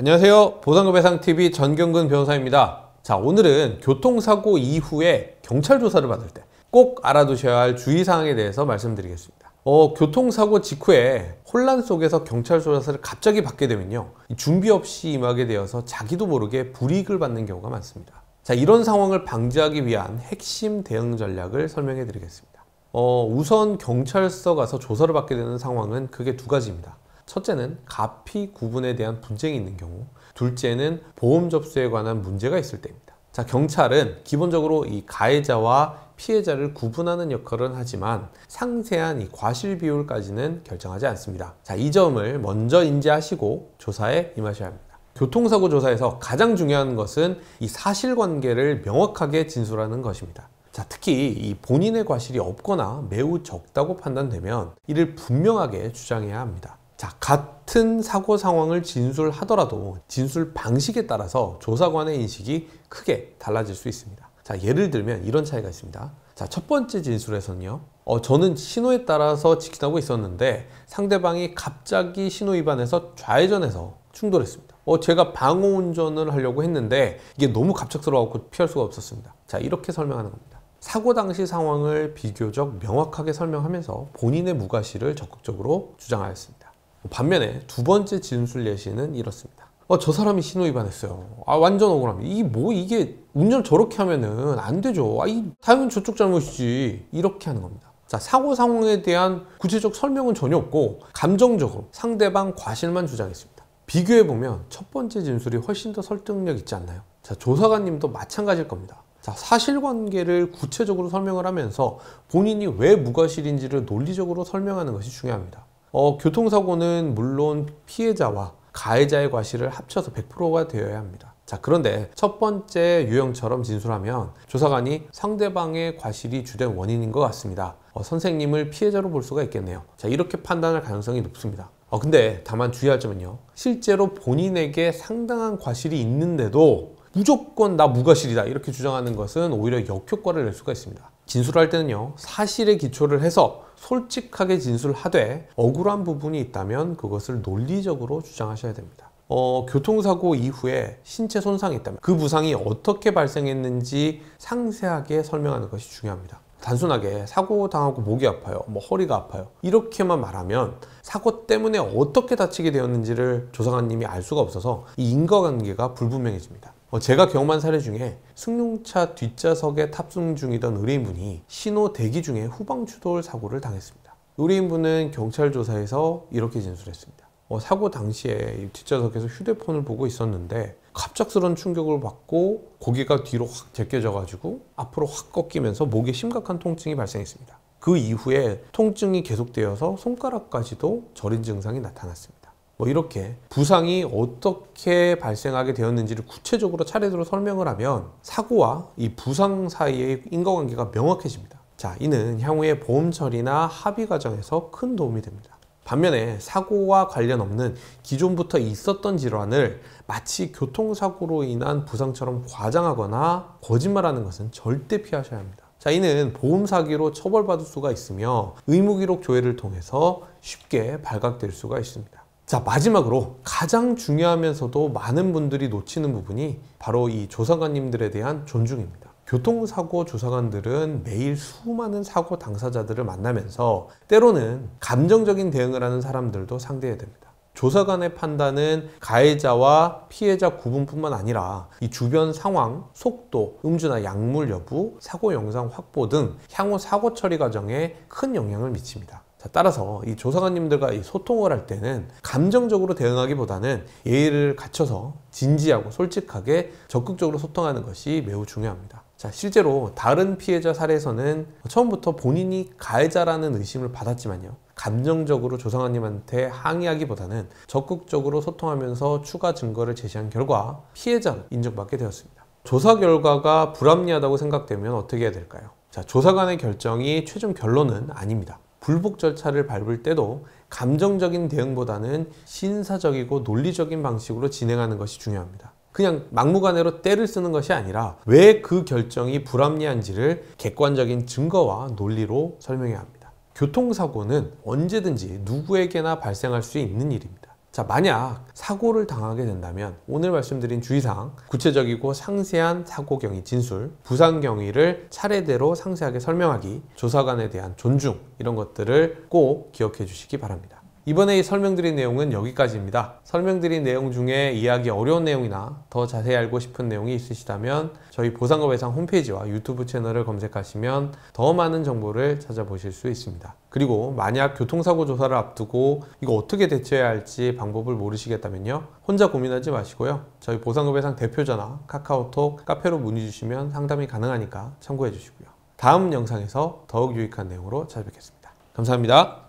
안녕하세요. 보상금배상TV 전경근 변호사입니다. 자, 오늘은 교통사고 이후에 경찰 조사를 받을 때 꼭 알아두셔야 할 주의사항에 대해서 말씀드리겠습니다. 교통사고 직후에 혼란 속에서 경찰 조사를 갑자기 받게 되면요, 준비 없이 임하게 되어서 자기도 모르게 불이익을 받는 경우가 많습니다. 자, 이런 상황을 방지하기 위한 핵심 대응 전략을 설명해 드리겠습니다. 우선 경찰서 가서 조사를 받게 되는 상황은 크게 두 가지입니다. 첫째는 가피 구분에 대한 분쟁이 있는 경우, 둘째는 보험 접수에 관한 문제가 있을 때입니다. 자, 경찰은 기본적으로 이 가해자와 피해자를 구분하는 역할은 하지만 상세한 이 과실 비율까지는 결정하지 않습니다. 자, 이 점을 먼저 인지하시고 조사에 임하셔야 합니다. 교통사고 조사에서 가장 중요한 것은 이 사실관계를 명확하게 진술하는 것입니다. 자, 특히 이 본인의 과실이 없거나 매우 적다고 판단되면 이를 분명하게 주장해야 합니다. 자, 같은 사고 상황을 진술하더라도 진술 방식에 따라서 조사관의 인식이 크게 달라질 수 있습니다. 자, 예를 들면 이런 차이가 있습니다. 자, 첫 번째 진술에서는요, 저는 신호에 따라서 직진하고 있었는데 상대방이 갑자기 신호 위반해서 좌회전해서 충돌했습니다. 제가 방어 운전을 하려고 했는데 이게 너무 갑작스러워서 피할 수가 없었습니다. 자, 이렇게 설명하는 겁니다. 사고 당시 상황을 비교적 명확하게 설명하면서 본인의 무과실을 적극적으로 주장하였습니다. 반면에 두 번째 진술 예시는 이렇습니다. 저 사람이 신호 위반했어요. 완전 억울합니다. 이게 운전 저렇게 하면은 안 되죠. 당연히 저쪽 잘못이지. 이렇게 하는 겁니다. 자, 사고 상황에 대한 구체적 설명은 전혀 없고 감정적으로 상대방 과실만 주장했습니다. 비교해보면 첫 번째 진술이 훨씬 더 설득력 있지 않나요? 자, 조사관님도 마찬가지일 겁니다. 자, 사실관계를 구체적으로 설명을 하면서 본인이 왜 무과실인지를 논리적으로 설명하는 것이 중요합니다. 교통사고는 물론 피해자와 가해자의 과실을 합쳐서 100%가 되어야 합니다. 자, 그런데 첫 번째 유형처럼 진술하면 조사관이 상대방의 과실이 주된 원인인 것 같습니다. 선생님을 피해자로 볼 수가 있겠네요. 자, 이렇게 판단할 가능성이 높습니다. 근데 다만 주의할 점은요, 실제로 본인에게 상당한 과실이 있는데도 무조건 나 무과실이다 이렇게 주장하는 것은 오히려 역효과를 낼 수가 있습니다. 진술할 때는요, 사실에 기초를 해서 솔직하게 진술하되 억울한 부분이 있다면 그것을 논리적으로 주장하셔야 됩니다. 교통사고 이후에 신체 손상이 있다면 그 부상이 어떻게 발생했는지 상세하게 설명하는 것이 중요합니다. 단순하게 사고 당하고 목이 아파요, 허리가 아파요 이렇게만 말하면 사고 때문에 어떻게 다치게 되었는지를 조사관님이 알 수가 없어서 이 인과관계가 불분명해집니다. 제가 경험한 사례 중에 승용차 뒷좌석에 탑승 중이던 의뢰인분이 신호 대기 중에 후방 추돌 사고를 당했습니다. 의뢰인분은 경찰 조사에서 이렇게 진술했습니다. 사고 당시에 뒷좌석에서 휴대폰을 보고 있었는데 갑작스러운 충격을 받고 고개가 뒤로 확 제껴져 가지고 앞으로 확 꺾이면서 목에 심각한 통증이 발생했습니다. 그 이후에 통증이 계속되어서 손가락까지도 저린 증상이 나타났습니다. 이렇게 부상이 어떻게 발생하게 되었는지를 구체적으로 차례대로 설명을 하면 사고와 이 부상 사이의 인과관계가 명확해집니다. 자, 이는 향후의 보험 처리나 합의 과정에서 큰 도움이 됩니다. 반면에 사고와 관련 없는 기존부터 있었던 질환을 마치 교통사고로 인한 부상처럼 과장하거나 거짓말하는 것은 절대 피하셔야 합니다. 자, 이는 보험 사기로 처벌받을 수가 있으며 의무기록 조회를 통해서 쉽게 발각될 수가 있습니다. 자, 마지막으로 가장 중요하면서도 많은 분들이 놓치는 부분이 바로 이 조사관님들에 대한 존중입니다. 교통사고 조사관들은 매일 수많은 사고 당사자들을 만나면서 때로는 감정적인 대응을 하는 사람들도 상대해야 됩니다. 조사관의 판단은 가해자와 피해자 구분뿐만 아니라 이 주변 상황, 속도, 음주나 약물 여부, 사고 영상 확보 등 향후 사고 처리 과정에 큰 영향을 미칩니다. 자, 따라서 이 조사관님들과 이 소통을 할 때는 감정적으로 대응하기보다는 예의를 갖춰서 진지하고 솔직하게 적극적으로 소통하는 것이 매우 중요합니다. 자, 실제로 다른 피해자 사례에서는 처음부터 본인이 가해자라는 의심을 받았지만요, 감정적으로 조사관님한테 항의하기보다는 적극적으로 소통하면서 추가 증거를 제시한 결과 피해자로 인정받게 되었습니다. 조사 결과가 불합리하다고 생각되면 어떻게 해야 될까요? 자, 조사관의 결정이 최종 결론은 아닙니다. 불복 절차를 밟을 때도 감정적인 대응보다는 신사적이고 논리적인 방식으로 진행하는 것이 중요합니다. 그냥 막무가내로 때를 쓰는 것이 아니라 왜 그 결정이 불합리한지를 객관적인 증거와 논리로 설명해야 합니다. 교통사고는 언제든지 누구에게나 발생할 수 있는 일입니다. 자, 만약 사고를 당하게 된다면 오늘 말씀드린 주의사항, 구체적이고 상세한 사고 경위 진술, 부상 경위를 차례대로 상세하게 설명하기, 조사관에 대한 존중, 이런 것들을 꼭 기억해 주시기 바랍니다. 이번에 설명드린 내용은 여기까지입니다. 설명드린 내용 중에 이해하기 어려운 내용이나 더 자세히 알고 싶은 내용이 있으시다면 저희 보상금 회상 홈페이지와 유튜브 채널을 검색하시면 더 많은 정보를 찾아보실 수 있습니다. 그리고 만약 교통사고 조사를 앞두고 이거 어떻게 대처해야 할지 방법을 모르시겠다면요, 혼자 고민하지 마시고요, 저희 보상금 회상 대표전화, 카카오톡, 카페로 문의 주시면 상담이 가능하니까 참고해 주시고요. 다음 영상에서 더욱 유익한 내용으로 찾아뵙겠습니다. 감사합니다.